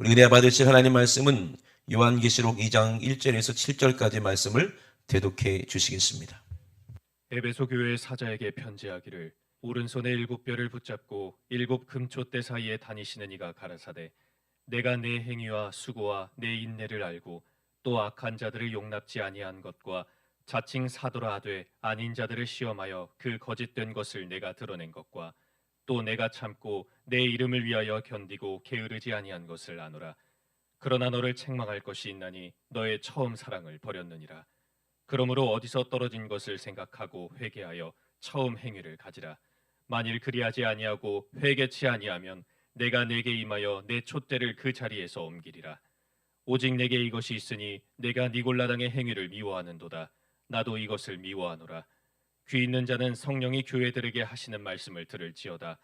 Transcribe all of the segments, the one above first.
우리 은혜 받으실 하나님 말씀은 요한계시록 2장 1절에서 7절까지 말씀을 대독해 주시겠습니다. 에베소 교회의 사자에게 편지하기를 오른손에 7뼈를 붙잡고 7 금촛대 사이에 다니시는 이가 가라사대 내가 내 행위와 수고와 내 인내를 알고 또 악한 자들을 용납지 아니한 것과 자칭 사도라 하되 아닌 자들을 시험하여 그 거짓된 것을 내가 드러낸 것과 또 내가 참고 내 이름을 위하여 견디고 게으르지 아니한 것을 아노라. 그러나 너를 책망할 것이 있나니 너의 처음 사랑을 버렸느니라. 그러므로 어디서 떨어진 것을 생각하고 회개하여 처음 행위를 가지라. 만일 그리하지 아니하고 회개치 아니하면 내가 내게 임하여 내 촛대를 그 자리에서 옮기리라. 오직 내게 이것이 있으니 내가 니골라당의 행위를 미워하는도다. 나도 이것을 미워하노라. 귀 있는 자는 성령이 교회들에게 하시는 말씀을 들을지어다.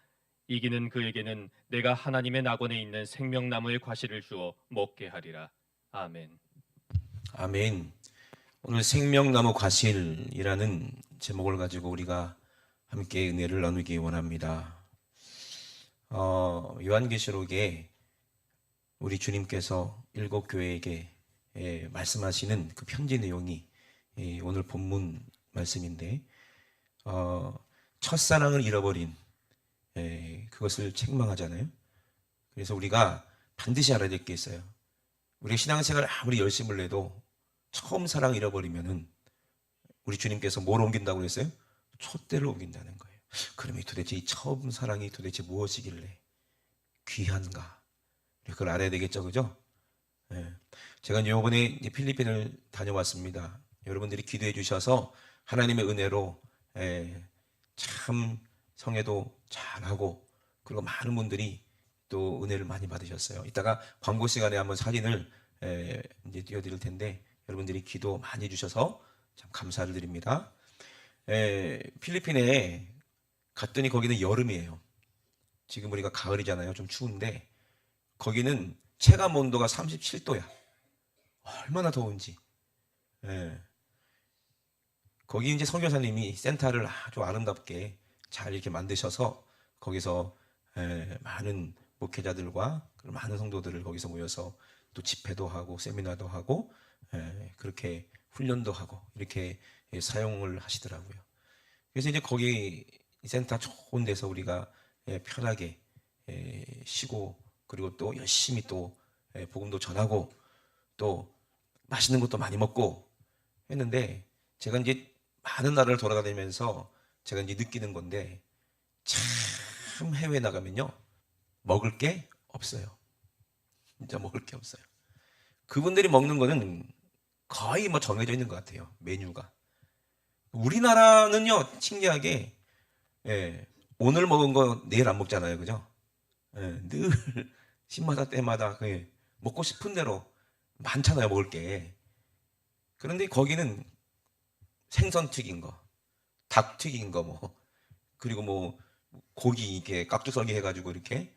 이기는 그에게는 내가 하나님의 낙원에 있는 생명나무의 과실을 주어 먹게 하리라. 아멘. 아멘. 오늘 생명나무 과실이라는 제목을 가지고 우리가 함께 은혜를 나누기 원합니다. 요한계시록에 우리 주님께서 7 교회에게 말씀하시는 그 편지 내용이 오늘 본문 말씀인데, 첫사랑을 잃어버린 그것을 책망하잖아요. 그래서 우리가 반드시 알아야 될 게 있어요. 우리 신앙생활 아무리 열심을 내도 처음 사랑 잃어버리면은 우리 주님께서 뭘 옮긴다고 그랬어요? 촛대를 옮긴다는 거예요. 그러면 도대체 이 처음 사랑이 도대체 무엇이길래 귀한가? 그걸 알아야 되겠죠, 그죠? 제가 이번에 필리핀을 다녀왔습니다. 여러분들이 기도해 주셔서 하나님의 은혜로 참 성회도 잘하고, 그리고 많은 분들이 또 은혜를 많이 받으셨어요. 이따가 광고 시간에 한번 사진을 이제 띄워드릴 텐데, 여러분들이 기도 많이 해주셔서 참 감사를 드립니다. 필리핀에 갔더니 거기는 여름이에요. 지금 우리가 가을이잖아요. 좀 추운데 거기는 체감 온도가 37도야. 얼마나 더운지. 거기 이제 선교사님이 센터를 아주 아름답게 잘 이렇게 만드셔서 거기서 많은 목회자들과 많은 성도들을 거기서 모여서 또 집회도 하고 세미나도 하고 그렇게 훈련도 하고 이렇게 사용을 하시더라고요. 그래서 이제 거기 센터 좋은 데서 우리가 편하게 쉬고, 그리고 또 열심히 또 복음도 전하고 또 맛있는 것도 많이 먹고 했는데, 제가 이제 많은 나라를 돌아다니면서 제가 이제 느끼는 건데, 참 해외 나가면요 먹을 게 없어요. 진짜 먹을 게 없어요. 그분들이 먹는 거는 거의 뭐 정해져 있는 것 같아요, 메뉴가. 우리나라는요 신기하게 오늘 먹은 거 내일 안 먹잖아요, 그죠? 늘 신마다 때마다 먹고 싶은 대로 많잖아요, 먹을 게. 그런데 거기는 생선 튀긴 거, 닭 튀긴 거, 뭐 그리고 뭐 고기 이렇게 깍두썰기 해가지고 이렇게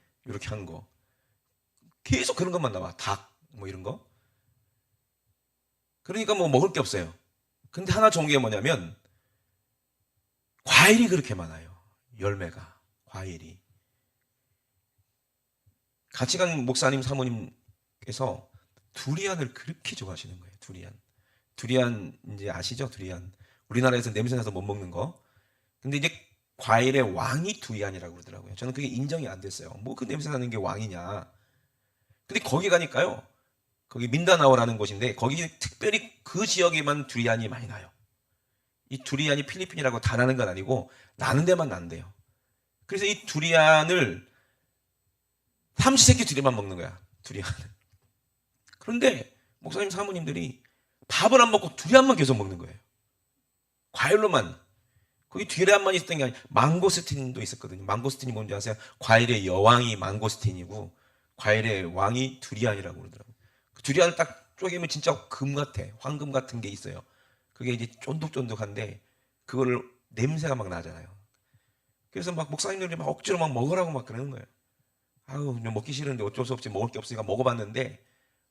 한 거, 계속 그런 것만 나와. 닭 뭐 이런 거. 그러니까 뭐 먹을 게 없어요. 근데 하나 좋은 게 뭐냐면 과일이 그렇게 많아요. 열매가, 과일이. 같이 간 목사님 사모님께서 두리안을 그렇게 좋아하시는 거예요. 두리안 이제 아시죠? 두리안. 우리나라에서 냄새 나서 못 먹는 거. 근데 이제 과일의 왕이 두리안이라고 그러더라고요. 저는 그게 인정이 안 됐어요. 뭐 그 냄새 나는 게 왕이냐. 근데 거기 가니까요, 거기 민다나오라는 곳인데 거기 특별히 그 지역에만 두리안이 많이 나요. 이 두리안이 필리핀이라고 다 나는 건 아니고 나는 데만 난대요. 그래서 이 두리안을 삼시세끼 두리만 먹는 거야, 두리안을. 그런데 목사님 사모님들이 밥을 안 먹고 두리안만 계속 먹는 거예요. 과일로만. 거기 두리안만 있었던 게 아니라 망고스틴도 있었거든요. 망고스틴이 뭔지 아세요? 과일의 여왕이 망고스틴이고 과일의 왕이 두리안이라고 그러더라고요. 그 두리안을 딱 쪼개면 진짜 금 같아. 황금 같은 게 있어요. 그게 이제 쫀득쫀득한데 그거를 냄새가 막 나잖아요. 그래서 막 목사님들이 막 억지로 막 먹으라고 막 그러는 거예요. 아유, 먹기 싫은데 어쩔 수 없이 먹을 게 없으니까 먹어봤는데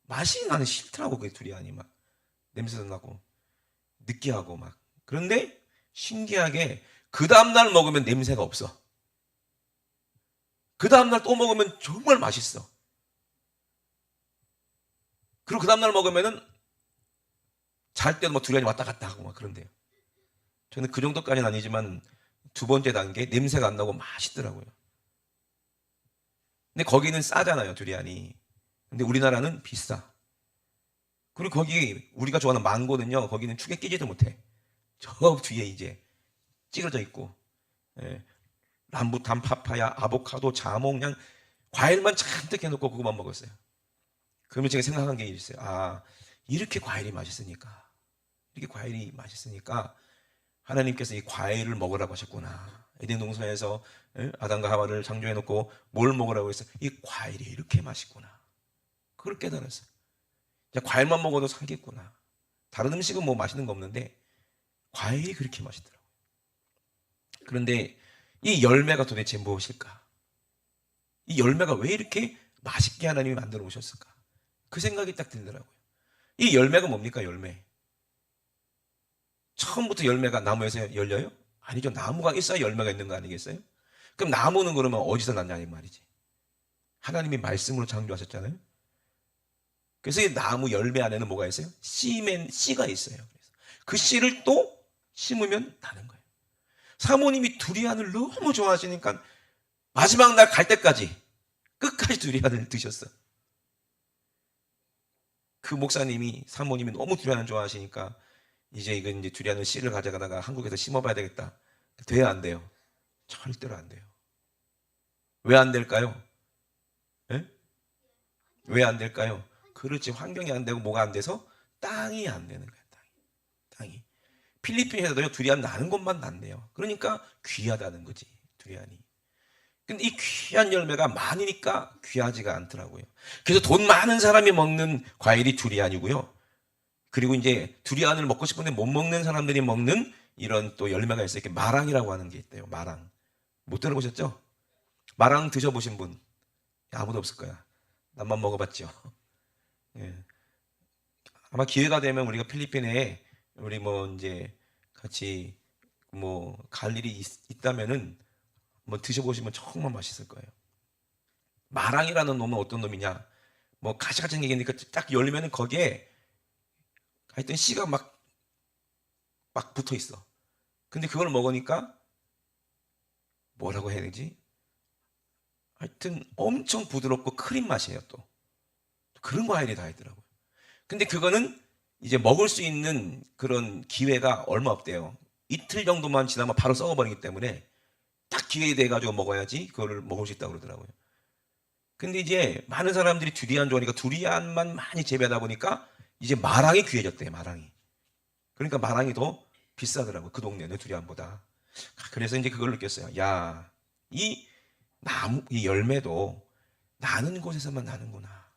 맛이 나는 싫더라고. 그 두리안이 막 냄새도 나고 느끼하고 막. 그런데 신기하게 그 다음날 먹으면 냄새가 없어. 그 다음날 또 먹으면 정말 맛있어. 그리고 그 다음날 먹으면은 잘 때도 막 두리안이 왔다 갔다 하고 막 그런데요. 저는 그 정도까지는 아니지만 두 번째 단계 냄새가 안 나고 맛있더라고요. 근데 거기는 싸잖아요, 두리안이. 근데 우리나라는 비싸. 그리고 거기 우리가 좋아하는 망고는요, 거기는 축에 끼지도 못해. 저 뒤에 이제 찌그러져 있고, 예. 람부탄, 파파야, 아보카도, 자몽, 그냥 과일만 잔뜩 해놓고 그거만 먹었어요. 그러면 제가 생각한 게 있어요. 아, 이렇게 과일이 맛있으니까, 하나님께서 이 과일을 먹으라고 하셨구나. 에덴 동산에서 아담과 하와를 창조해놓고 뭘 먹으라고 했어요? 이 과일이 이렇게 맛있구나. 그걸 깨달았어요. 과일만 먹어도 살겠구나. 다른 음식은 뭐 맛있는 거 없는데 과일이 그렇게 맛있더라고요. 그런데 이 열매가 도대체 무엇일까? 이 열매가 왜 이렇게 맛있게 하나님이 만들어 오셨을까? 그 생각이 딱 들더라고요. 이 열매가 뭡니까, 열매? 처음부터 열매가 나무에서 열려요? 아니죠. 나무가 있어야 열매가 있는 거 아니겠어요? 그럼 나무는 그러면 어디서 났냐 이 말이지. 하나님이 말씀으로 창조하셨잖아요. 그래서 이 나무 열매 안에는 뭐가 있어요? 씨가 있어요. 그래서 그 씨를 또 심으면 나는 거예요. 사모님이 두리안을 너무 좋아하시니까 마지막 날 갈 때까지 끝까지 두리안을 드셨어. 그 목사님이 사모님이 너무 두리안을 좋아하시니까 이제 두리안을 씨를 가져가다가 한국에서 심어봐야 되겠다. 돼야 안 돼요? 절대로 안 돼요. 왜 안 될까요? 예? 왜 안 될까요? 그렇지, 환경이 안 되고 뭐가 안 돼서 땅이 안 되는 거예요. 땅이. 필리핀에서도요, 두리안 나는 곳만 났네요. 그러니까 귀하다는 거지, 두리안이. 근데 이 귀한 열매가 많으니까 귀하지가 않더라고요. 그래서 돈 많은 사람이 먹는 과일이 두리안이고요. 그리고 이제 두리안을 먹고 싶은데 못 먹는 사람들이 먹는 이런 또 열매가 있어요. 이렇게 마랑이라고 하는 게 있대요. 마랑. 못 들어보셨죠? 마랑 드셔보신 분? 아무도 없을 거야. 나만 먹어봤죠. 예. 아마 기회가 되면 우리가 필리핀에 우리 뭐 이제 같이 뭐 갈 일이 있다면은 뭐 드셔보시면 정말 맛있을 거예요. 마랑이라는 놈은 어떤 놈이냐? 뭐 가시같이 생기니까 딱 열면은 거기에 하여튼 씨가 막 붙어 있어. 근데 그걸 먹으니까 뭐라고 해야 되지? 하여튼 엄청 부드럽고 크림 맛이에요, 또. 그런 과일이 다 있더라고요. 근데 그거는 이제 먹을 수 있는 그런 기회가 얼마 없대요. 이틀 정도만 지나면 바로 썩어버리기 때문에 딱 기회 돼가지고 먹어야지 그거를 먹을 수 있다고 그러더라고요. 근데 이제 많은 사람들이 두리안 좋아하니까 두리안만 많이 재배하다 보니까 이제 마랑이 귀해졌대요, 마랑이. 그러니까 마랑이 더 비싸더라고요, 그 동네는 두리안보다. 그래서 이제 그걸 느꼈어요. 야, 이 열매도 나는 곳에서만 나는구나.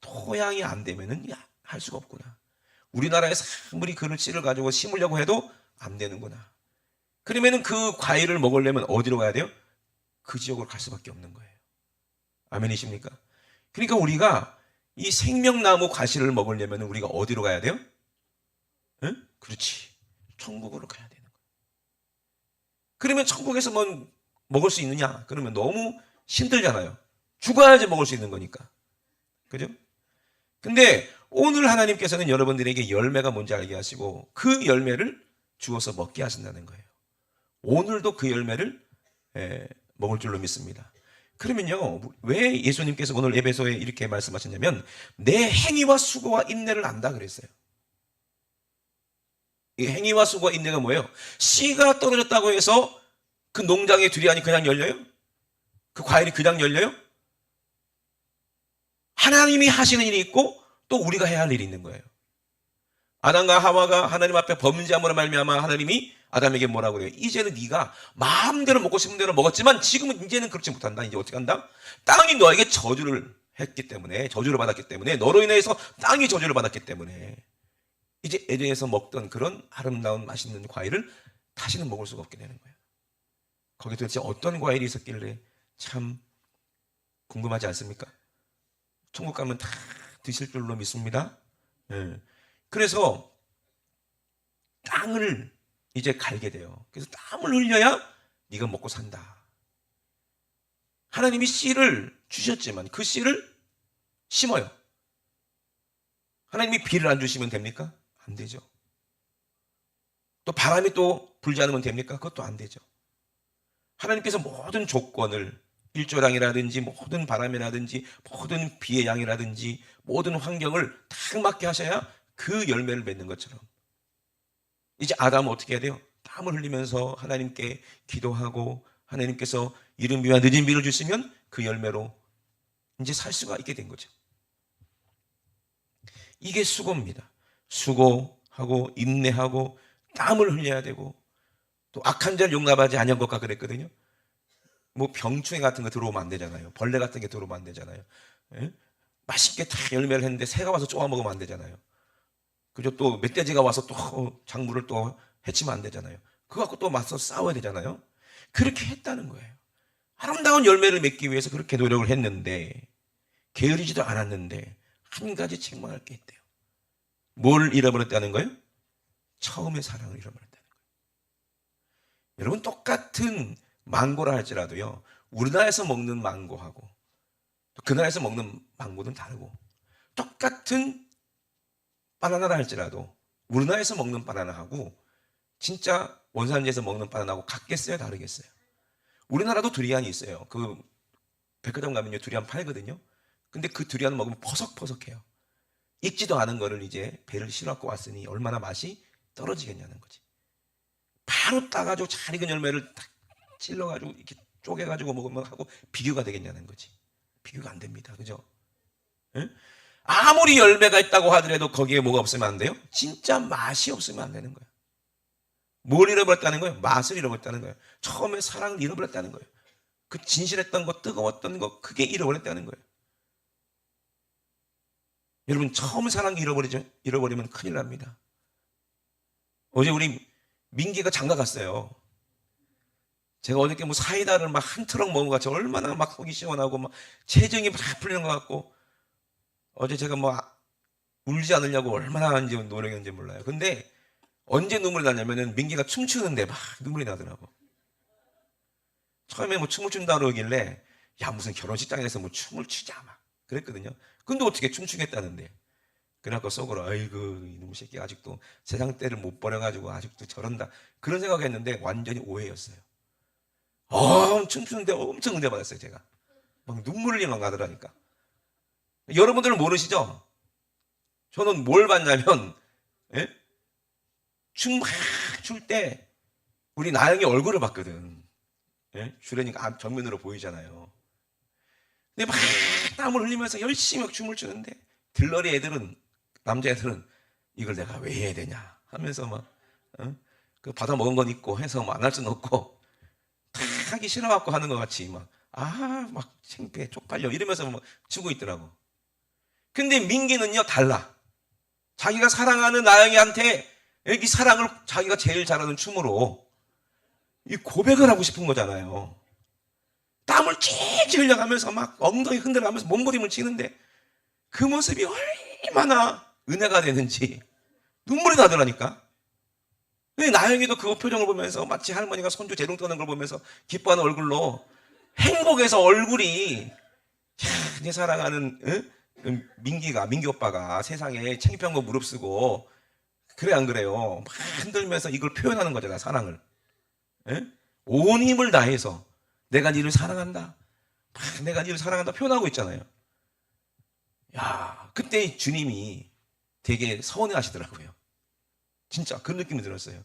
토양이 안 되면은 할 수가 없구나. 우리나라에서 아무리 그런 씨를 가지고 심으려고 해도 안 되는구나. 그러면은 그 과일을 먹으려면 어디로 가야 돼요? 그 지역으로 갈 수밖에 없는 거예요. 아멘이십니까? 그러니까 우리가 이 생명나무 과실을 먹으려면 우리가 어디로 가야 돼요? 응? 그렇지. 천국으로 가야 되는 거예요. 그러면 천국에서만 먹을 수 있느냐? 그러면 너무 힘들잖아요. 죽어야지 먹을 수 있는 거니까. 그죠? 근데 오늘 하나님께서는 여러분들에게 열매가 뭔지 알게 하시고 그 열매를 주어서 먹게 하신다는 거예요. 오늘도 그 열매를 먹을 줄로 믿습니다. 그러면요, 왜 예수님께서 오늘 에베소에 이렇게 말씀하셨냐면 내 행위와 수고와 인내를 안다 그랬어요. 이 행위와 수고와 인내가 뭐예요? 씨가 떨어졌다고 해서 그 농장의 두리안이 그냥 열려요? 그 과일이 그냥 열려요? 하나님이 하시는 일이 있고 또 우리가 해야 할 일이 있는 거예요. 아담과 하와가 하나님 앞에 범죄함으로 말미암아 하나님이 아담에게 뭐라고 그래요? 이제는 네가 마음대로 먹고 싶은 대로 먹었지만 지금은 이제는 그렇지 못한다. 이제 어떻게 한다? 땅이 너에게 저주를 했기 때문에, 저주를 받았기 때문에, 너로 인해서 땅이 저주를 받았기 때문에 이제 에덴에서 먹던 그런 아름다운 맛있는 과일을 다시는 먹을 수가 없게 되는 거예요. 거기 도대체 어떤 과일이 있었길래 참 궁금하지 않습니까? 천국 가면 다 드실 줄로 믿습니다. 예. 그래서 땅을 이제 갈게 돼요. 그래서 땀을 흘려야 네가 먹고 산다. 하나님이 씨를 주셨지만 그 씨를 심어요. 하나님이 비를 안 주시면 됩니까? 안 되죠. 또 바람이 또 불지 않으면 됩니까? 그것도 안 되죠. 하나님께서 모든 조건을 일조량이라든지 모든 바람이라든지 모든 비의 양이라든지 모든 환경을 딱 맞게 하셔야 그 열매를 맺는 것처럼 이제 아담은 어떻게 해야 돼요? 땀을 흘리면서 하나님께 기도하고 하나님께서 이른 비와 늦은 비를 주시면 그 열매로 이제 살 수가 있게 된 거죠. 이게 수고입니다. 수고하고 인내하고 땀을 흘려야 되고 또 악한 자를 용납하지 아니한 것과 그랬거든요. 뭐 병충해 같은 거 들어오면 안 되잖아요. 벌레 같은 게 들어오면 안 되잖아요. 예? 맛있게 다 열매를 했는데 새가 와서 쪼아 먹으면 안 되잖아요. 그죠? 또 멧돼지가 와서 또 작물을 또 해치면 안 되잖아요. 그거 갖고 또 맞서 싸워야 되잖아요. 그렇게 했다는 거예요. 아름다운 열매를 맺기 위해서 그렇게 노력을 했는데 게으르지도 않았는데 한 가지 책망할 게 있대요. 뭘 잃어버렸다는 거예요? 처음의 사랑을 잃어버렸다는 거예요. 여러분 똑같은 망고라 할지라도요. 우리나라에서 먹는 망고하고 그 나라에서 먹는 망고는 다르고 똑같은 바나나라 할지라도 우리나라에서 먹는 바나나하고 진짜 원산지에서 먹는 바나나하고 같겠어요? 다르겠어요? 우리나라도 두리안이 있어요. 그 백화점 가면요 두리안 팔거든요. 근데 그 두리안 먹으면 퍼석퍼석해요. 익지도 않은 거를 이제 배를 실어갖고 왔으니 얼마나 맛이 떨어지겠냐는 거지. 바로 따가지고 잘 익은 열매를 딱 찔러가지고 이렇게 쪼개가지고 먹으면 하고 비교가 되겠냐는 거지. 비교가 안 됩니다. 그죠? 응? 아무리 열매가 있다고 하더라도 거기에 뭐가 없으면 안 돼요? 진짜 맛이 없으면 안 되는 거예요. 뭘 잃어버렸다는 거예요? 맛을 잃어버렸다는 거예요. 처음에 사랑을 잃어버렸다는 거예요. 그 진실했던 거, 뜨거웠던 거, 그게 잃어버렸다는 거예요. 여러분, 처음 사랑 잃어버리면 큰일 납니다. 어제 우리 민기가 장가 갔어요. 제가 어저께 뭐 사이다를 막 한 트럭 먹은 것 같이 얼마나 막 속이 시원하고 막 체정이 막 풀리는 것 같고 어제 제가 뭐 울지 않으려고 얼마나 이제 노력했는지 몰라요. 근데 언제 눈물이 나냐면은 민기가 춤추는데 막 눈물이 나더라고. 처음에 뭐 춤을 춘다 그러길래 야 무슨 결혼식장에서 뭐 춤을 추자 막 그랬거든요. 근데 어떻게 춤추겠다는데. 그래갖고 속으로 아이고 이놈의 새끼 아직도 세상 때를 못 버려가지고 아직도 저런다 그런 생각했는데 완전히 오해였어요. 춤추는데 엄청 은혜 받았어요. 제가 막 눈물이 막 나더라니까. 여러분들은 모르시죠? 저는 뭘 봤냐면 예? 춤 막 출 때 우리 나영이 얼굴을 봤거든. 예? 주례니까 정면으로 보이잖아요. 근데 막 땀을 흘리면서 열심히 막 춤을 추는데 들러리 애들은 남자애들은 이걸 내가 왜 해야 되냐 하면서 막 그 받아 먹은 건 있고 해서 뭐 안 할 수는 없고 다 하기 싫어갖고 하는 것 같이 막 창피해 쪽팔려 이러면서 막 추고 있더라고. 근데 민기는요 달라. 자기가 사랑하는 나영이한테 이 사랑을 자기가 제일 잘하는 춤으로 이 고백을 하고 싶은 거잖아요. 땀을 찔찔 흘려가면서 막 엉덩이 흔들어가면서 몸부림을 치는데 그 모습이 얼마나 은혜가 되는지 눈물이 나더라니까. 나영이도 그 표정을 보면서 마치 할머니가 손주 재롱 떠는 걸 보면서 기뻐하는 얼굴로 행복해서 얼굴이 내 사랑하는 민기 오빠가 세상에 창피한 거 무릅쓰고 그래 안 그래요? 막 흔들면서 이걸 표현하는 거잖아 사랑을. 온 힘을 다해서 내가 니를 사랑한다. 내가 니를 사랑한다 표현하고 있잖아요. 야, 그때 주님이 되게 서운해 하시더라고요. 진짜 그런 느낌이 들었어요.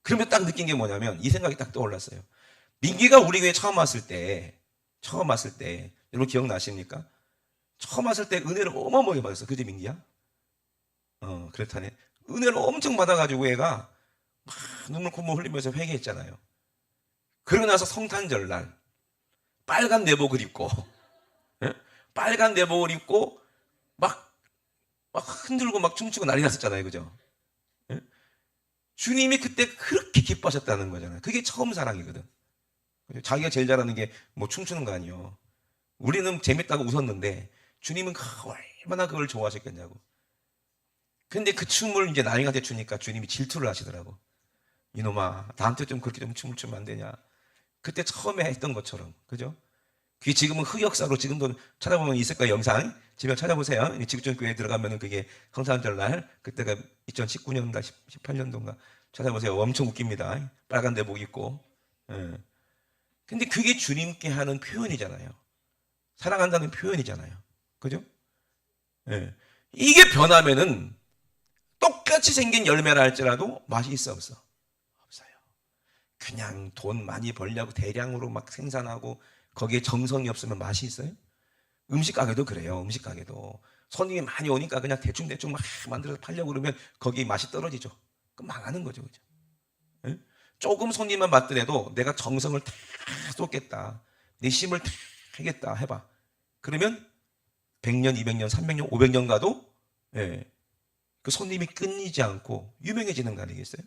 그러면 딱 느낀 게 뭐냐면 이 생각이 딱 떠올랐어요. 민기가 우리 교회 처음 왔을 때 여러분 기억나십니까? 처음 왔을 때 은혜를 어마어마하게 받았어. 그지 민기야? 그렇다네. 은혜를 엄청 받아가지고 얘가 막 눈물 콧물 흘리면서 회개했잖아요. 그러고 나서 성탄절 날 빨간 내복을 입고 빨간 내복을 입고 막 흔들고 막 춤추고 난리 났었잖아요. 그죠? 주님이 그때 그렇게 기뻐하셨다는 거잖아요. 그게 처음 사랑이거든. 자기가 제일 잘하는 게 뭐 춤추는 거 아니에요. 우리는 재밌다고 웃었는데 주님은 얼마나 그걸 좋아하셨겠냐고. 근데 그 춤을 이제 나영이한테 추니까 주님이 질투를 하시더라고. 이놈아 나한테 좀 그렇게 좀 춤을 추면 안 되냐. 그때 처음에 했던 것처럼. 그죠? 그게 지금은 흑역사로 지금도 찾아보면 있을 거예요. 영상 집에 찾아보세요. 지구촌교회 들어가면은 그게 성탄절날 그때가 2019년인가 18년도인가 찾아보세요. 엄청 웃깁니다. 빨간 내복 입고. 예. 근데 그게 주님께 하는 표현이잖아요. 사랑한다는 표현이잖아요. 그죠? 예. 이게 변하면은 똑같이 생긴 열매라 할지라도 맛이 있어 없어? 없어요. 그냥 돈 많이 벌려고 대량으로 막 생산하고 거기에 정성이 없으면 맛이 있어요? 음식 가게도 그래요. 음식 가게도 손님이 많이 오니까 그냥 대충대충 막 만들어서 팔려고 그러면 거기 맛이 떨어지죠. 그럼 망하는 거죠. 그죠? 예? 조금 손님만 받더라도 내가 정성을 다 쏟겠다. 내 힘을 다 하겠다 해봐. 그러면 100년, 200년, 300년, 500년 가도 예, 그 손님이 끊이지 않고 유명해지는 거 아니겠어요?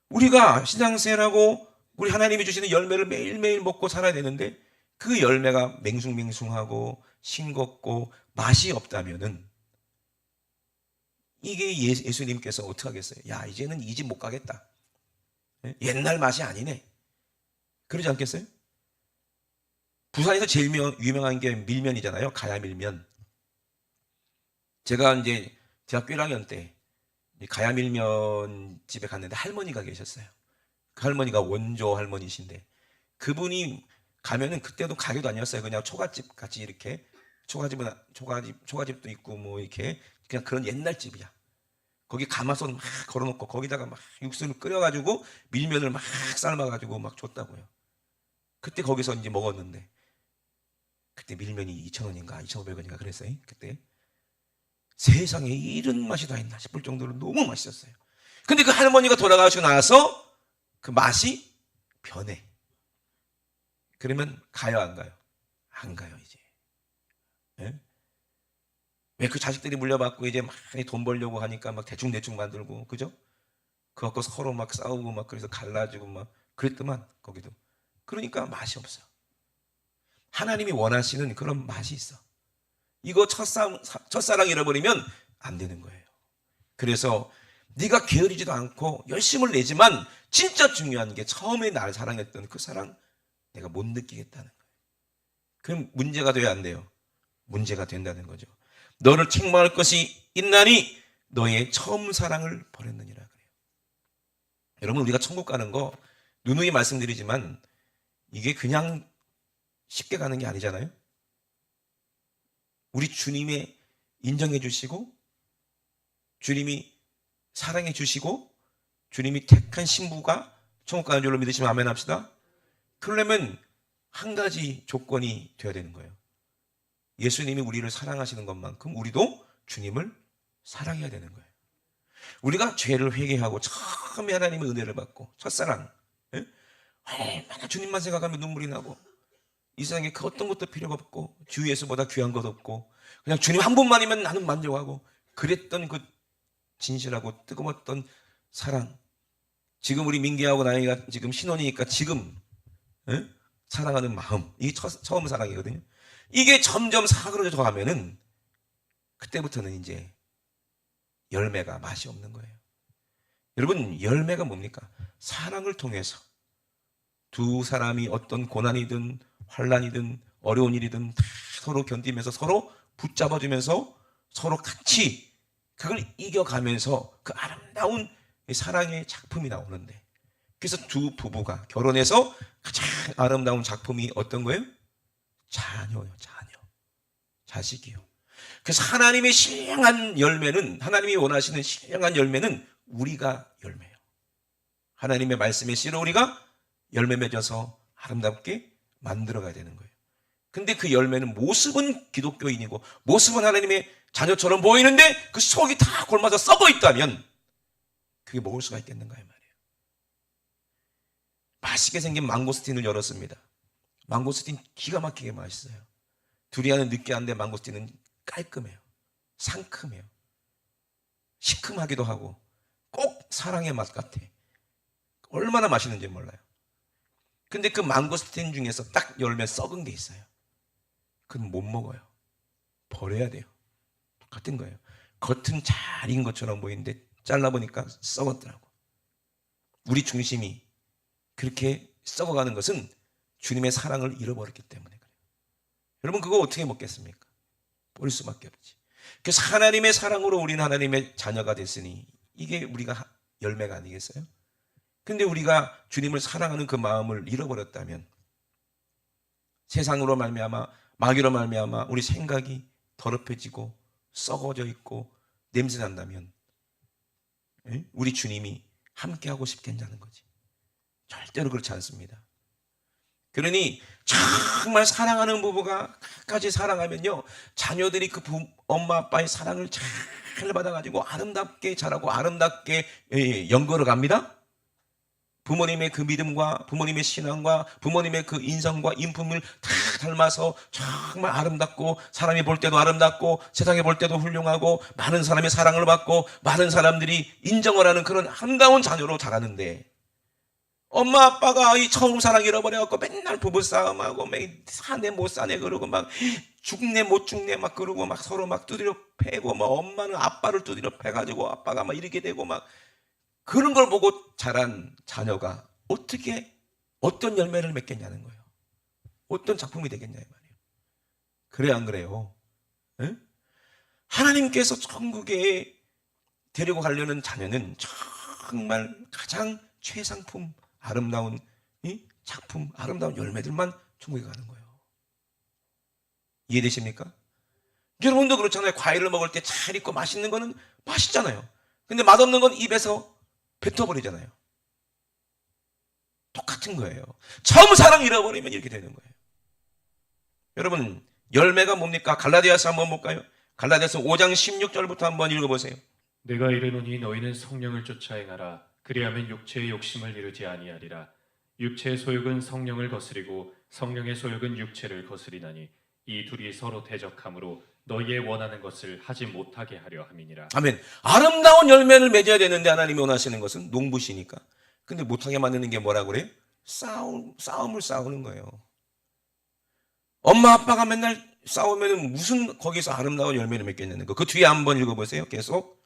우리가 신앙생활하고 우리 하나님이 주시는 열매를 매일매일 먹고 살아야 되는데 그 열매가 맹숭맹숭하고 싱겁고 맛이 없다면은 이게 예수님께서 어떻게 하겠어요? 야, 이제는 이 집 못 가겠다. 예? 옛날 맛이 아니네. 그러지 않겠어요? 부산에서 제일 유명한 게 밀면이잖아요. 가야밀면. 제가 이제 대학교 1학년 때 가야밀면 집에 갔는데 할머니가 계셨어요. 그 할머니가 원조 할머니신데 그분이 가면은 그때도 가게도 아니었어요. 그냥 초가집 같이 이렇게 초가집도 있고 뭐 이렇게 그냥 그런 옛날 집이야. 거기 가마솥 막 걸어놓고 거기다가 막 육수를 끓여가지고 밀면을 막 삶아가지고 막 줬다고요. 그때 거기서 이제 먹었는데 그때 밀면이 2,000원인가 2,500원인가 그랬어요. 그때 세상에 이런 맛이 다 있나 싶을 정도로 너무 맛있었어요. 근데 그 할머니가 돌아가시고 나서 그 맛이 변해. 그러면 가요 안 가요? 안 가요 이제. 예? 왜 그 자식들이 물려받고 이제 막 돈 벌려고 하니까 막 대충대충 만들고 그죠? 그 갖고 서로 막 싸우고 막 그래서 갈라지고 막 그랬더만 거기도. 그러니까 맛이 없어. 하나님이 원하시는 그런 맛이 있어. 이거 첫사랑 잃어버리면 안 되는 거예요. 그래서 네가 게으르지도 않고 열심을 내지만 진짜 중요한 게 처음에 날 사랑했던 그 사랑 내가 못 느끼겠다는 거예요. 그럼 문제가 돼야 안 돼요. 문제가 된다는 거죠. 너를 책망할 것이 있나니 너의 처음 사랑을 버렸느니라 그래요. 여러분 우리가 천국 가는 거 누누이 말씀드리지만 이게 그냥 쉽게 가는 게 아니잖아요. 우리 주님이 인정해 주시고 주님이 사랑해 주시고 주님이 택한 신부가 천국 가는 줄로 믿으시면 아멘 합시다. 그러려면 한 가지 조건이 되어야 되는 거예요. 예수님이 우리를 사랑하시는 것만큼 우리도 주님을 사랑해야 되는 거예요. 우리가 죄를 회개하고 처음에 하나님의 은혜를 받고 첫사랑 예? 얼마나 주님만 생각하면 눈물이 나고 이 세상에 그 어떤 것도 필요가 없고 주 예수보다 귀한 것 없고 그냥 주님 한 분만이면 나는 만족하고 그랬던 그 진실하고 뜨거웠던 사랑. 지금 우리 민기하고 나이가 지금 신혼이니까 지금 예? 사랑하는 마음 이게 처음 사랑이거든요. 이게 점점 사그러져 가면은 그때부터는 이제 열매가 맛이 없는 거예요. 여러분 열매가 뭡니까? 사랑을 통해서 두 사람이 어떤 고난이든 환난이든 어려운 일이든 다 서로 견디면서 서로 붙잡아주면서 서로 같이 그걸 이겨가면서 그 아름다운 사랑의 작품이 나오는데 그래서 두 부부가 결혼해서 가장 아름다운 작품이 어떤 거예요? 자녀요. 자녀. 자식이요. 그래서 하나님의 신령한 열매는 하나님이 원하시는 신령한 열매는 우리가 열매예요. 하나님의 말씀에 씨로 우리가 열매 맺어서 아름답게 만들어가야 되는 거예요. 근데 그 열매는 모습은 기독교인이고 모습은 하나님의 자녀처럼 보이는데 그 속이 다 골마서 썩어 있다면 그게 먹을 수가 있겠는가 이 말이에요. 맛있게 생긴 망고스틴을 열었습니다. 망고스틴 기가 막히게 맛있어요. 두리안은 느끼한데 망고스틴은 깔끔해요. 상큼해요. 시큼하기도 하고 꼭 사랑의 맛 같아. 얼마나 맛있는지 몰라요. 근데 그 망고스틴 중에서 딱 열매 썩은 게 있어요. 그건 못 먹어요. 버려야 돼요. 같은 거예요. 겉은 잘 익은 것처럼 보이는데 잘라보니까 썩었더라고. 우리 중심이 그렇게 썩어가는 것은 주님의 사랑을 잃어버렸기 때문에 그래요. 여러분 그거 어떻게 먹겠습니까? 버릴 수밖에 없지. 그래서 하나님의 사랑으로 우리는 하나님의 자녀가 됐으니 이게 우리가 열매가 아니겠어요? 근데 우리가 주님을 사랑하는 그 마음을 잃어버렸다면 세상으로 말미암아 마귀로 말미암아 우리 생각이 더럽혀지고 썩어져 있고 냄새 난다면 우리 주님이 함께하고 싶겠냐는 거지. 절대로 그렇지 않습니다. 그러니 정말 사랑하는 부부가 끝까지 사랑하면요, 자녀들이 그 엄마 아빠의 사랑을 잘 받아가지고 아름답게 자라고 아름답게 연걸어 갑니다. 부모님의 그 믿음과 부모님의 신앙과 부모님의 그 인성과 인품을 다 닮아서 정말 아름답고 사람이 볼 때도 아름답고 세상에 볼 때도 훌륭하고 많은 사람의 사랑을 받고 많은 사람들이 인정을 하는 그런 아름다운 자녀로 자라는데, 엄마 아빠가 이 처음 사랑 잃어버려갖고 맨날 부부싸움하고 막 사내 못 사내 그러고 막 죽네 못 죽네 막 그러고 막 서로 막 두드려 패고 막 엄마는 아빠를 두드려 패가지고 아빠가 막 이렇게 되고 막 그런 걸 보고 자란 자녀가 어떻게 어떤 열매를 맺겠냐는 거예요. 어떤 작품이 되겠냐 이 말이에요. 그래 안 그래요? 에? 하나님께서 천국에 데리고 가려는 자녀는 정말 가장 최상품 아름다운 이 작품 아름다운 열매들만 천국에 가는 거예요. 이해되십니까? 여러분도 그렇잖아요. 과일을 먹을 때 잘 익고 맛있는 거는 맛있잖아요. 근데 맛없는 건 입에서 뱉어버리잖아요. 똑같은 거예요. 처음 사랑 잃어버리면 이렇게 되는 거예요. 여러분 열매가 뭡니까? 갈라디아서 한번 볼까요? 갈라디아서 5장 16절부터 한번 읽어보세요. 내가 이르노니 너희는 성령을 쫓아 행하라. 그리하면 육체의 욕심을 이루지 아니하리라. 육체의 소욕은 성령을 거스리고 성령의 소욕은 육체를 거스리나니 이 둘이 서로 대적하므로 너희의 원하는 것을 하지 못하게 하려 함이니라. 아멘. 아름다운 열매를 맺어야 되는데 하나님이 원하시는 것은 농부시니까. 근데 못하게 만드는 게 뭐라고 그래요? 싸움을 싸우는 거예요. 엄마 아빠가 맨날 싸우면 무슨 거기서 아름다운 열매를 맺겠냐는 거. 그 뒤에 한번 읽어보세요. 계속.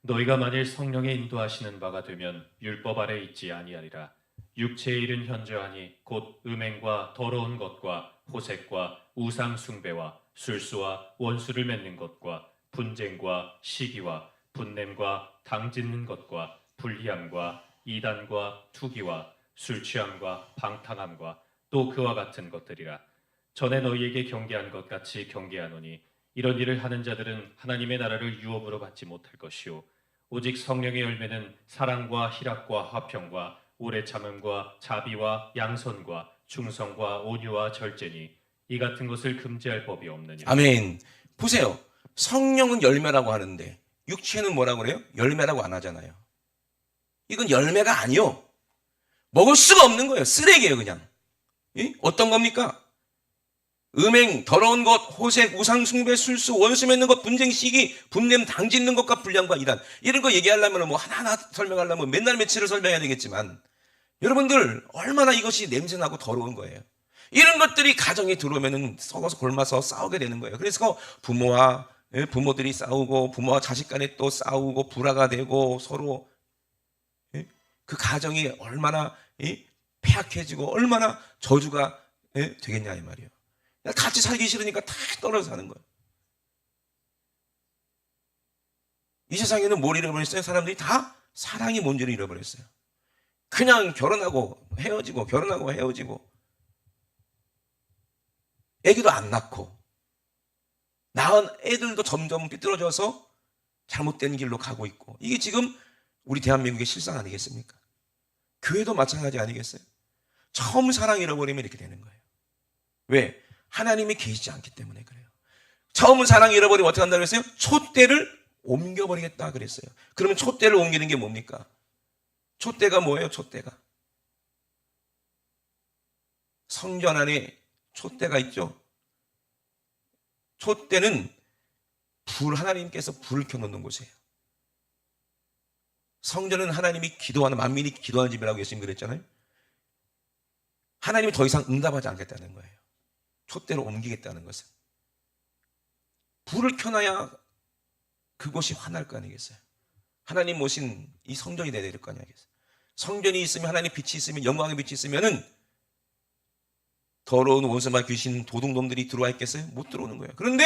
너희가 만일 성령의 인도하시는 바가 되면 율법 아래 있지 아니하리라. 육체의 일은 현저하니 곧 음행과 더러운 것과 호색과 우상 숭배와 술수와 원수를 맺는 것과 분쟁과 시기와 분냄과 당짓는 것과 불희함과 이단과 투기와 술취함과 방탕함과 또 그와 같은 것들이라. 전에 너희에게 경계한 것 같이 경계하노니 이런 일을 하는 자들은 하나님의 나라를 유업으로 받지 못할 것이요 오직 성령의 열매는 사랑과 희락과 화평과 오래 참음과 자비와 양선과 충성과 온유와 절제니 이 같은 것을 금지할 법이 없느니라. 아멘. 보세요. 성령은 열매라고 하는데 육체는 뭐라고 그래요? 열매라고 안 하잖아요. 이건 열매가 아니요. 먹을 수가 없는 거예요. 쓰레기예요 그냥. 어떤 겁니까? 음행, 더러운 것, 호색, 우상 숭배, 술수, 원수 맺는 것, 분쟁, 시기, 분냄, 당짓는 것과 불량과 이단, 이런 거 얘기하려면 뭐 하나하나 설명하려면 맨날 며칠을 설명해야 되겠지만 여러분들 얼마나 이것이 냄새나고 더러운 거예요. 이런 것들이 가정에 들어오면은 썩어서 골마서 싸우게 되는 거예요. 그래서 부모들이 싸우고 부모와 자식 간에 또 싸우고 불화가 되고 서로 그 가정이 얼마나 폐악해지고 얼마나 저주가 되겠냐 이 말이에요. 같이 살기 싫으니까 다 떨어져 사는 거예요. 이 세상에는 뭘 잃어버렸어요? 사람들이 다 사랑이 뭔지를 잃어버렸어요. 그냥 결혼하고 헤어지고 애기도 안 낳고 낳은 애들도 점점 삐뚤어져서 잘못된 길로 가고 있고, 이게 지금 우리 대한민국의 실상 아니겠습니까? 교회도 마찬가지 아니겠어요? 처음 사랑 잃어버리면 이렇게 되는 거예요. 왜? 하나님이 계시지 않기 때문에 그래요. 처음 사랑 잃어버리면 어떻게 한다고 그랬어요? 촛대를 옮겨버리겠다 그랬어요. 그러면 촛대를 옮기는 게 뭡니까? 촛대가 뭐예요? 촛대가 성전 안에 촛대가 있죠. 촛대는 하나님께서 불을 켜놓는 곳이에요. 성전은 하나님이 기도하는, 만민이 기도하는 집이라고 예수님 그랬잖아요. 하나님이 더 이상 응답하지 않겠다는 거예요. 촛대로 옮기겠다는 것은. 불을 켜놔야 그곳이 환할 거 아니겠어요. 하나님 모신 이 성전이 돼야 될 거 아니겠어요. 성전이 있으면, 하나님 빛이 있으면, 영광의 빛이 있으면은 더러운 원수마 귀신 도둑놈들이 들어와 있겠어요? 못 들어오는 거예요. 그런데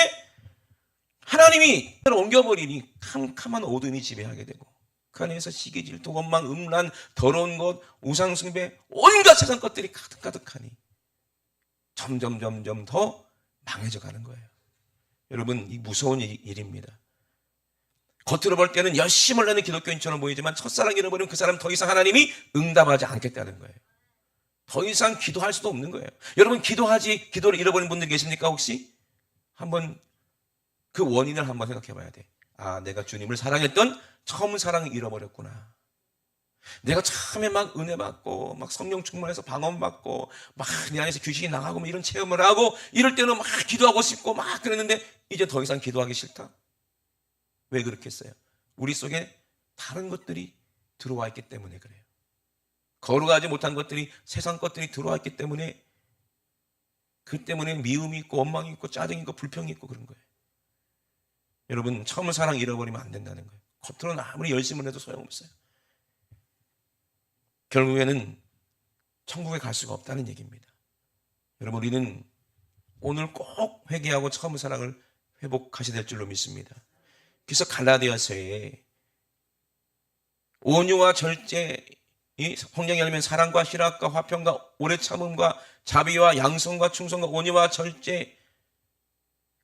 하나님이 옮겨버리니 캄캄한 어둠이 지배하게 되고 그 안에서 시기 질투 원망 음란 더러운 것 우상 숭배 온갖 세상 것들이 가득가득하니 점점 더 망해져 가는 거예요. 여러분, 이 무서운 일입니다. 겉으로 볼 때는 열심을 내는 기독교인처럼 보이지만 첫사랑 잃어버리면 그 사람 더 이상 하나님이 응답하지 않겠다는 거예요. 더 이상 기도할 수도 없는 거예요. 여러분, 기도를 잃어버린 분들 계십니까 혹시? 한번 그 원인을 한번 생각해 봐야 돼. 아, 내가 주님을 사랑했던 처음 사랑을 잃어버렸구나. 내가 처음에 막 은혜 받고 막 성령 충만해서 방언 받고 막 내 안에서 귀신이 나가고 막 이런 체험을 하고 이럴 때는 막 기도하고 싶고 막 그랬는데 이제 더 이상 기도하기 싫다. 왜 그렇겠어요? 우리 속에 다른 것들이 들어와 있기 때문에 그래요. 거룩하지 못한 것들이 세상 것들이 들어와 있기 때문에 그 때문에 미움이 있고 원망이 있고 짜증이 있고 불평이 있고 그런 거예요. 여러분, 처음 사랑 잃어버리면 안 된다는 거예요. 겉으로는 아무리 열심을 해도 소용없어요. 결국에는 천국에 갈 수가 없다는 얘기입니다. 여러분, 우리는 오늘 꼭 회개하고 처음 사랑을 회복하셔야 될 줄로 믿습니다. 그래서 갈라디아서에 온유와 절제, 이 성령의 열매는 사랑과 희락과 화평과 오래 참음과 자비와 양성과 충성과 온유와 절제,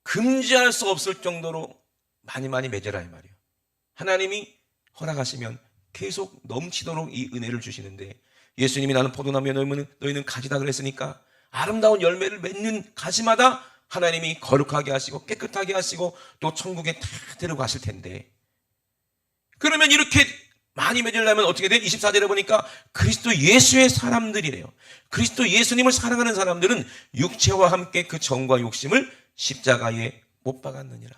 금지할 수 없을 정도로 많이 맺으라 이 말이에요. 하나님이 허락하시면 계속 넘치도록 이 은혜를 주시는데 예수님이 나는 포도나무에 너희는 가지다 그랬으니까 아름다운 열매를 맺는 가지마다 하나님이 거룩하게 하시고 깨끗하게 하시고 또 천국에 다 데려가실 텐데, 그러면 이렇게 많이 맺으려면 어떻게 돼? 24절에 보니까 그리스도 예수의 사람들이래요. 그리스도 예수님을 사랑하는 사람들은 육체와 함께 그 정과 욕심을 십자가에 못 박았느니라.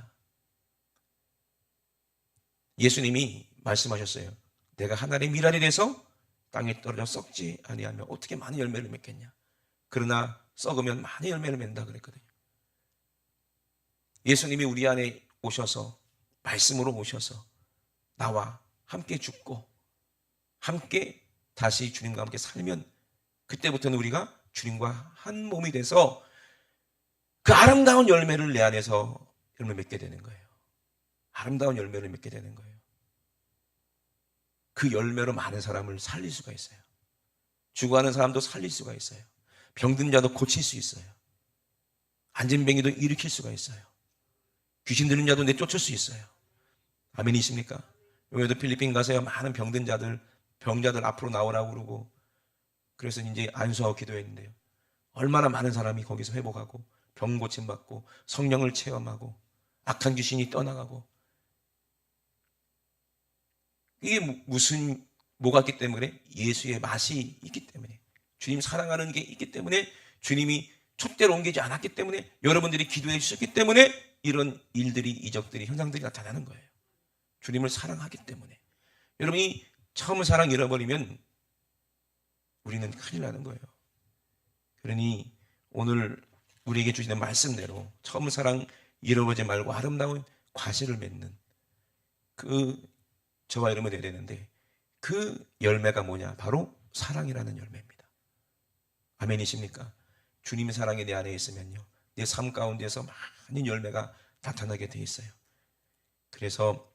예수님이 말씀하셨어요. 내가 하늘의 미랄이 돼서 땅에 떨어져 썩지 아니하면 어떻게 많은 열매를 맺겠냐. 그러나 썩으면 많은 열매를 맺는다 그랬거든요. 예수님이 우리 안에 오셔서 말씀으로 오셔서 나와 함께 죽고 함께 다시 주님과 함께 살면 그때부터는 우리가 주님과 한 몸이 돼서 그 아름다운 열매를 내 안에서 열매 맺게 되는 거예요. 아름다운 열매를 맺게 되는 거예요. 그 열매로 많은 사람을 살릴 수가 있어요. 죽어가는 사람도 살릴 수가 있어요. 병든 자도 고칠 수 있어요. 안진뱅이도 일으킬 수가 있어요. 귀신 들린 자도 내쫓을 수 있어요. 아멘이십니까? 여기도 필리핀 가서요, 많은 병든 자들, 병자들 앞으로 나오라고 그러고, 그래서 이제 안수하고 기도했는데요. 얼마나 많은 사람이 거기서 회복하고, 병 고침받고, 성령을 체험하고, 악한 귀신이 떠나가고. 이게 뭐가 있기 때문에? 예수의 맛이 있기 때문에. 주님 사랑하는 게 있기 때문에, 주님이 촛대로 옮기지 않았기 때문에, 여러분들이 기도해 주셨기 때문에 이런 일들이, 이적들이, 현상들이 나타나는 거예요. 주님을 사랑하기 때문에. 여러분이 처음 사랑 잃어버리면 우리는 큰일 나는 거예요. 그러니 오늘 우리에게 주시는 말씀대로 처음 사랑 잃어버리지 말고 아름다운 과실을 맺는 그 저와 여러분이 되어야 되는데, 그 열매가 뭐냐? 바로 사랑이라는 열매입니다. 아멘이십니까? 주님의 사랑이 내 안에 있으면요, 내 삶 가운데서 많은 열매가 나타나게 돼 있어요. 그래서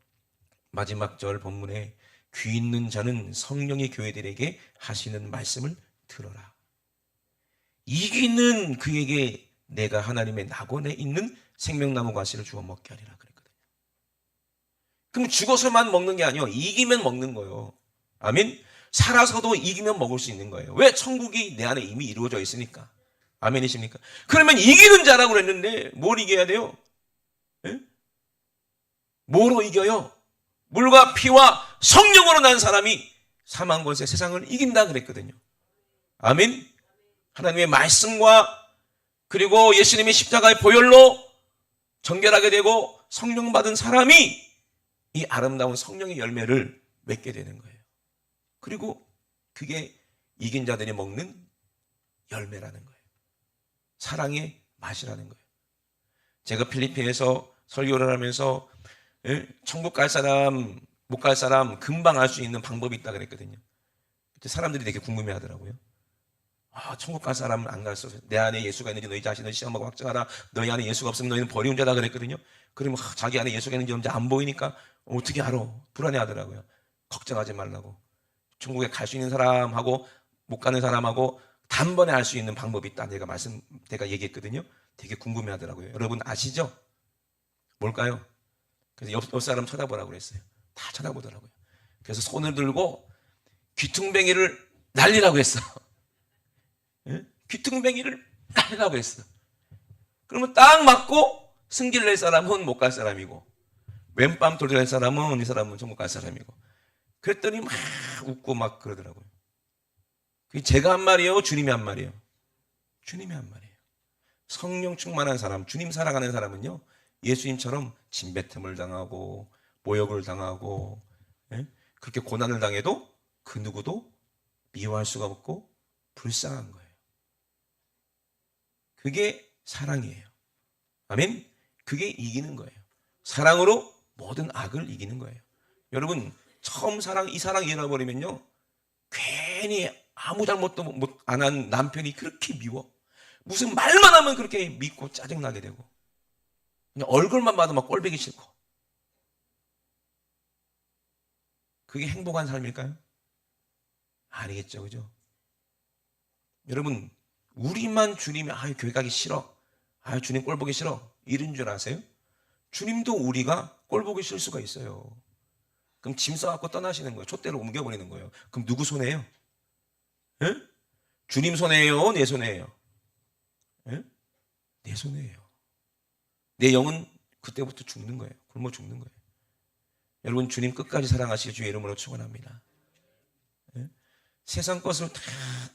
마지막 절 본문에 귀 있는 자는 성령의 교회들에게 하시는 말씀을 들어라. 이기는 그에게 내가 하나님의 낙원에 있는 생명나무 과실을 주워 먹게 하리라 그랬거든요. 그럼 죽어서만 먹는 게 아니에요. 이기면 먹는 거예요. 아멘. 살아서도 이기면 먹을 수 있는 거예요. 왜? 천국이 내 안에 이미 이루어져 있으니까. 아멘이십니까? 그러면 이기는 자라고 그랬는데 뭘 이겨야 돼요? 예? 뭐로 이겨요? 물과 피와 성령으로 난 사람이 사망 권세 세상을 이긴다 그랬거든요. 아멘. 하나님의 말씀과 그리고 예수님의 십자가의 보혈로 정결하게 되고 성령 받은 사람이 이 아름다운 성령의 열매를 맺게 되는 거예요. 그리고 그게 이긴 자들이 먹는 열매라는 거예요. 사랑의 맛이라는 거예요. 제가 필리핀에서 설교를 하면서 천국 갈 사람, 못 갈 사람 금방 알 수 있는 방법이 있다 그랬거든요. 그때 사람들이 되게 궁금해 하더라고요. 천국 갈 사람은 안 갈 수 없어. 내 안에 예수가 있는지 너희 자신을 시험하고 확증하라. 너희 안에 예수가 없으면 너희는 버리운 자다 그랬거든요. 그러면 자기 안에 예수가 있는지 없는지 안 보이니까 어떻게 알아? 불안해하더라고요. 걱정하지 말라고. 천국에 갈 수 있는 사람하고 못 가는 사람하고 단번에 알 수 있는 방법이 있다. 내가 얘기했거든요. 되게 궁금해하더라고요. 여러분 아시죠? 뭘까요? 그래서 옆 사람 쳐다보라고 그랬어요. 다 쳐다보더라고요. 그래서 손을 들고 귀퉁뱅이를 날리라고 했어. 예? 귀퉁뱅이를 날리라고 했어. 그러면 딱 맞고 승기를 낼 사람은 못 갈 사람이고 왼밤 돌려낼 사람은 이 사람은 천국 갈 사람이고 그랬더니 막 웃고 막 그러더라고요. 그게 제가 한 말이에요? 주님이 한 말이에요? 주님이 한 말이에요. 성령 충만한 사람, 주님 사랑하는 사람은요 예수님처럼 진배틈을 당하고 모욕을 당하고 그렇게 고난을 당해도 그 누구도 미워할 수가 없고 불쌍한 거예요. 그게 사랑이에요. 아멘? 그게 이기는 거예요. 사랑으로 모든 악을 이기는 거예요. 여러분 처음 이 사랑 잃어버리면요 괜히 아무 잘못도 안 한 남편이 그렇게 미워. 무슨 말만 하면 그렇게 밉고 짜증나게 되고 그냥 얼굴만 봐도 막 꼴보기 싫고. 그게 행복한 삶일까요? 아니겠죠, 그죠? 여러분 우리만 주님이 교회 가기 싫어, 주님 꼴 보기 싫어 이런 줄 아세요? 주님도 우리가 꼴 보기 싫을 수가 있어요. 그럼 짐 싸갖고 떠나시는 거예요. 촛대로 옮겨버리는 거예요. 그럼 누구 손해예요? 에? 주님 손해예요? 내 손해예요? 에? 내 손해예요. 내 영은 그때부터 죽는 거예요. 굶어 죽는 거예요. 여러분 주님 끝까지 사랑하시길 주의 이름으로 축원합니다. 세상 것을 다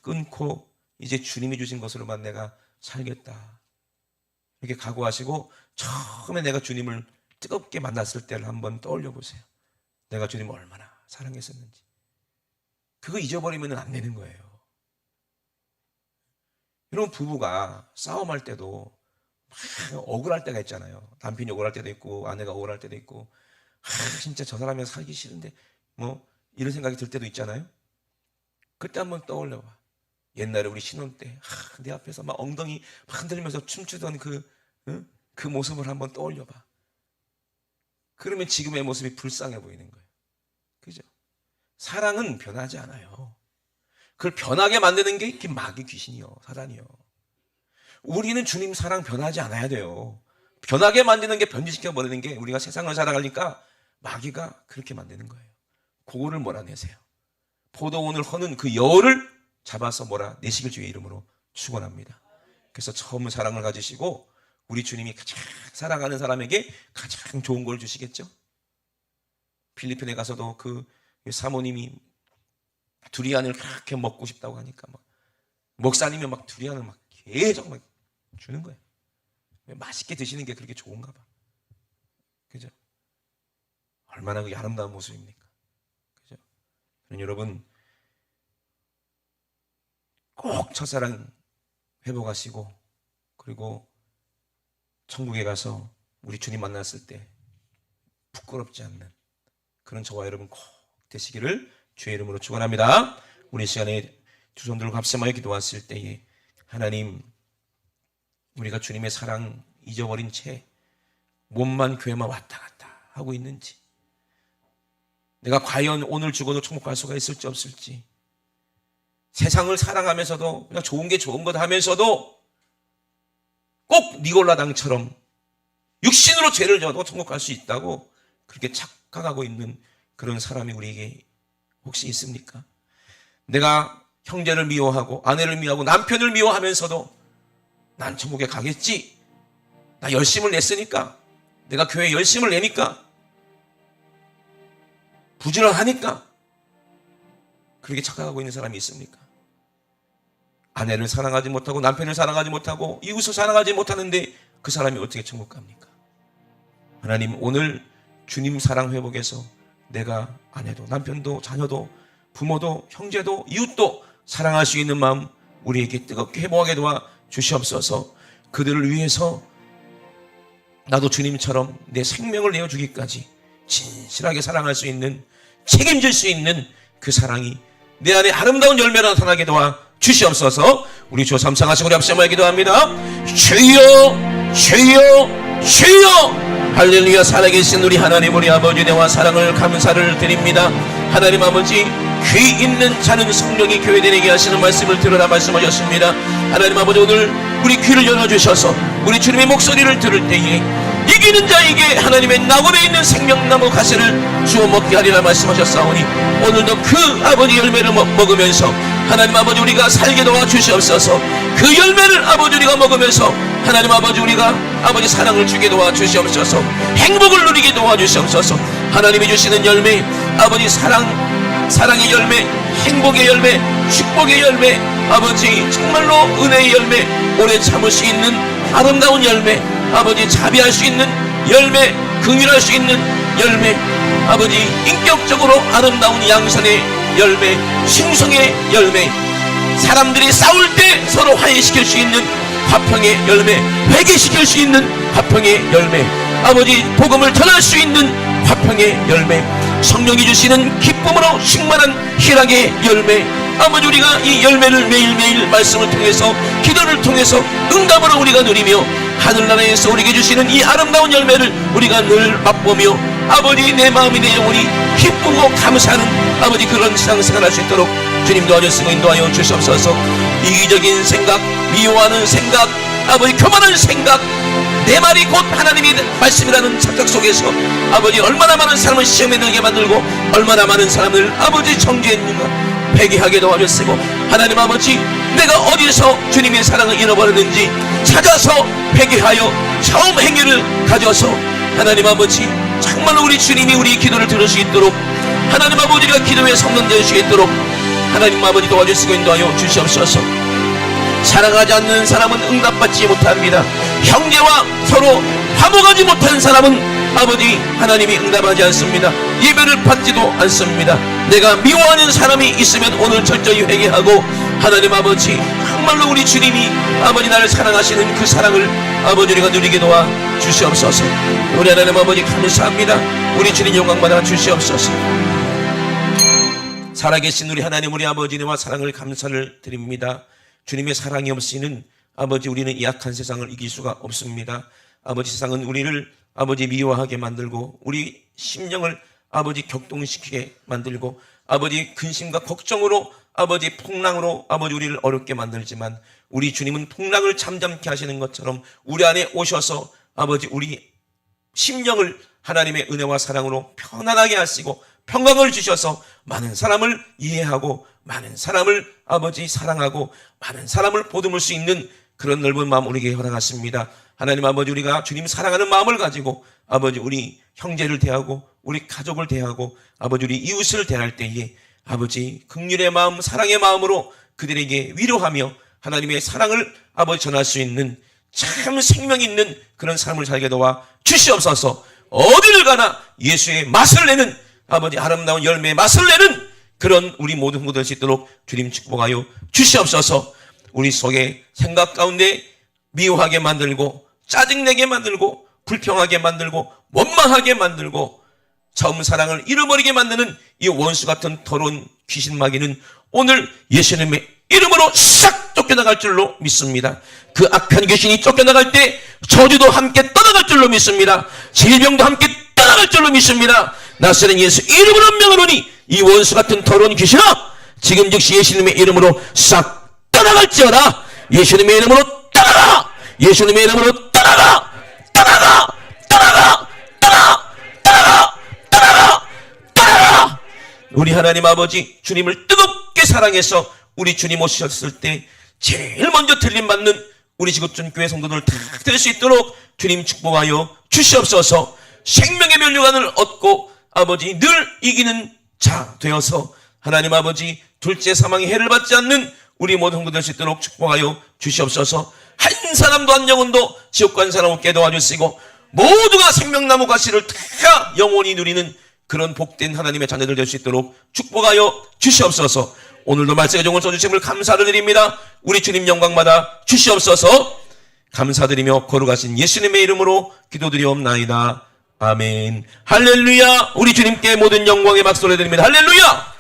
끊고 이제 주님이 주신 것으로만 내가 살겠다 이렇게 각오하시고 처음에 내가 주님을 뜨겁게 만났을 때를 한번 떠올려 보세요. 내가 주님을 얼마나 사랑했었는지. 그거 잊어버리면 안 되는 거예요. 여러분 부부가 싸움할 때도 막 억울할 때가 있잖아요. 남편이 억울할 때도 있고 아내가 억울할 때도 있고 진짜 저 사람이랑 살기 싫은데 뭐 이런 생각이 들 때도 있잖아요. 그때 한번 떠올려봐. 옛날에 우리 신혼 때 내 앞에서 막 엉덩이 막 흔들면서 춤추던 그 모습을 한번 떠올려봐. 그러면 지금의 모습이 불쌍해 보이는 거예요. 그죠? 사랑은 변하지 않아요. 그걸 변하게 만드는 게 마귀 귀신이요, 사단이요. 우리는 주님 사랑 변하지 않아야 돼요. 변하게 만드는 게 변질시켜 버리는 게 우리가 세상을 살아가니까 마귀가 그렇게 만드는 거예요. 그거를 몰아내세요. 포도원을 허는 그 여우를 잡아서 몰아내시길 주의 이름으로 축원합니다. 그래서 처음 사랑을 가지시고 우리 주님이 가장 사랑하는 사람에게 가장 좋은 걸 주시겠죠. 필리핀에 가서도 그 사모님이 두리안을 그렇게 먹고 싶다고 하니까 막 목사님이 막 두리안을 막 계속 막 주는 거예요. 맛있게 드시는 게 그렇게 좋은가 봐. 그죠? 얼마나 그 아름다운 모습입니까? 그죠? 여러분 꼭 첫사랑 회복하시고 그리고 천국에 가서 우리 주님 만났을 때 부끄럽지 않는 그런 저와 여러분 꼭 되시기를 주의 이름으로 축원합니다. 우리 시간에 두 손 들고 합심하여 기도했을 때에 하나님 우리가 주님의 사랑 잊어버린 채 몸만 교회만 왔다 갔다 하고 있는지 내가 과연 오늘 죽어도 천국 갈 수가 있을지 없을지 세상을 사랑하면서도 그냥 좋은 게 좋은 것 하면서도 꼭 니골라당처럼 육신으로 죄를 져도 천국 갈 수 있다고 그렇게 착각하고 있는 그런 사람이 우리에게 혹시 있습니까? 내가 형제를 미워하고 아내를 미워하고 남편을 미워하면서도 난 천국에 가겠지. 나 열심을 냈으니까 내가 교회에 열심을 내니까 부지런하니까 그렇게 착각하고 있는 사람이 있습니까? 아내를 사랑하지 못하고 남편을 사랑하지 못하고 이웃을 사랑하지 못하는데 그 사람이 어떻게 천국 갑니까? 하나님 오늘 주님 사랑 회복에서 내가 아내도 남편도 자녀도 부모도 형제도 이웃도 사랑할 수 있는 마음 우리에게 뜨겁게 회복하게 도와 주시옵소서. 그들을 위해서 나도 주님처럼 내 생명을 내어주기까지 진실하게 사랑할 수 있는 책임질 수 있는 그 사랑이 내 안에 아름다운 열매로 나타나게 도와 주시옵소서. 우리 주 삼상하시고 우리 앞서 모여 기도합니다. 주여 주여 주여. 할렐루야. 살아계신 우리 하나님 우리 아버지 대와 사랑을 감사를 드립니다. 하나님 아버지 귀 있는 자는 성령이 교회되게 하시는 말씀을 들으라 말씀하셨습니다. 하나님 아버지 오늘 우리 귀를 열어주셔서 우리 주님의 목소리를 들을 때에 이기는 자에게 하나님의 낙원에 있는 생명나무 가시를 주어 먹게 하리라 말씀하셨사오니 오늘도 그 아버지 열매를 먹으면서 하나님 아버지 우리가 살게 도와주시옵소서. 그 열매를 아버지 우리가 먹으면서 하나님 아버지 우리가 아버지 사랑을 주게 도와주시옵소서. 행복을 누리게 도와주시옵소서. 하나님이 주시는 열매 아버지 사랑의 열매, 행복의 열매, 축복의 열매, 아버지 정말로 은혜의 열매, 오래 참을 수 있는 아름다운 열매, 아버지 자비할 수 있는 열매, 긍휼할 수 있는 열매, 아버지 인격적으로 아름다운 양선의 열매, 싱송의 열매, 사람들이 싸울 때 서로 화해시킬 수 있는 화평의 열매, 회개시킬 수 있는 화평의 열매, 아버지 복음을 전할 수 있는 화평의 열매, 성령이 주시는 기쁨으로 충만한 희락의 열매, 아버지 우리가 이 열매를 매일매일 말씀을 통해서 기도를 통해서 응답으로 우리가 누리며 하늘나라에서 우리에게 주시는 이 아름다운 열매를 우리가 늘 맛보며 아버지 내 마음이 내 영혼이 기쁘고 감사하는 아버지 그런 신앙생활 할 수 있도록 주님 도와주시고 인도하여 주시옵소서. 이기적인 생각, 미워하는 생각, 아버지 교만한 생각, 내 말이 곧 하나님이 말씀이라는 착각 속에서 아버지 얼마나 많은 사람을 시험에 들게 만들고 얼마나 많은 사람을 아버지 정죄했는가 회개하게 도와주시고 하나님 아버지 내가 어디서 주님의 사랑을 잃어버렸는지 찾아서 회개하여 처음 행위를 가져서 하나님 아버지 정말로 우리 주님이 우리 기도를 들을 수 있도록 하나님 아버지가 기도에 성령될 수 있도록 하나님 아버지 도와주시고 인도하여 주시옵소서. 사랑하지 않는 사람은 응답받지 못합니다. 형제와 서로 화목하지 못한 사람은 아버지 하나님이 응답하지 않습니다. 예배를 받지도 않습니다. 내가 미워하는 사람이 있으면 오늘 철저히 회개하고 하나님 아버지 정말로 우리 주님이 아버지 나를 사랑하시는 그 사랑을 아버지 우리가 누리게 도와 주시옵소서. 우리 하나님 아버지 감사합니다. 우리 주님 영광받아 주시옵소서. 살아계신 우리 하나님 우리 아버지와 사랑을 감사를 드립니다. 주님의 사랑이 없이는 아버지 우리는 이 악한 세상을 이길 수가 없습니다. 아버지 세상은 우리를 아버지 미워하게 만들고 우리 심령을 아버지 격동시키게 만들고 아버지 근심과 걱정으로 아버지 풍랑으로 아버지 우리를 어렵게 만들지만 우리 주님은 풍랑을 잠잠케 하시는 것처럼 우리 안에 오셔서 아버지 우리 심령을 하나님의 은혜와 사랑으로 편안하게 하시고 평강을 주셔서 많은 사람을 이해하고 많은 사람을 아버지 사랑하고 많은 사람을 보듬을 수 있는 그런 넓은 마음 우리에게 허락하십니다. 하나님 아버지 우리가 주님 사랑하는 마음을 가지고 아버지 우리 형제를 대하고 우리 가족을 대하고 아버지 우리 이웃을 대할 때에 아버지 긍휼의 마음 사랑의 마음으로 그들에게 위로하며 하나님의 사랑을 아버지 전할 수 있는 참 생명 있는 그런 삶을 살게 도와 주시옵소서. 어디를 가나 예수의 맛을 내는 아버지 아름다운 열매의 맛을 내는 그런 우리 모든 분들 될 수 있도록 주님 축복하여 주시옵소서. 우리 속에 생각 가운데 미워하게 만들고 짜증내게 만들고 불평하게 만들고 원망하게 만들고 처음 사랑을 잃어버리게 만드는 이 원수 같은 더러운 귀신 마귀는 오늘 예수님의 이름으로 싹 쫓겨나갈 줄로 믿습니다. 그 악한 귀신이 쫓겨나갈 때 저주도 함께 떠나갈 줄로 믿습니다. 질병도 함께 떠나갈 줄로 믿습니다. 나사렛 예수 이름으로 명하노니 이 원수 같은 더러운 귀신아 지금 즉시 예수님의 이름으로 싹 떠나갈지어다. 예수님의 이름으로 떠나가. 예수님의 이름으로 떠나가. 떠나가. 떠나가. 떠나가. 떠나가. 떠나가. 떠나가. 우리 하나님 아버지 주님을 뜨겁게 사랑해서 우리 주님 오셨을 때 제일 먼저 들림받는 우리 지구촌 교회 성도들 다 될 수 있도록 주님 축복하여 주시옵소서. 생명의 면류관을 얻고 아버지 늘 이기는 자 되어서 하나님 아버지 둘째 사망의 해를 받지 않는 우리 모든 성도 될 수 있도록 축복하여 주시옵소서. 한 사람도 한 영혼도 지옥 간 사람 없게 도와주시고 모두가 생명나무 가시를 다 영원히 누리는 그런 복된 하나님의 자녀들 될 수 있도록 축복하여 주시옵소서. 오늘도 말씀의 종을 써주심을 감사를 드립니다. 우리 주님 영광받아 주시옵소서. 감사드리며 거룩하신 예수님의 이름으로 기도드리옵나이다. 아멘. 할렐루야. 우리 주님께 모든 영광의 박수를 드립니다. 할렐루야.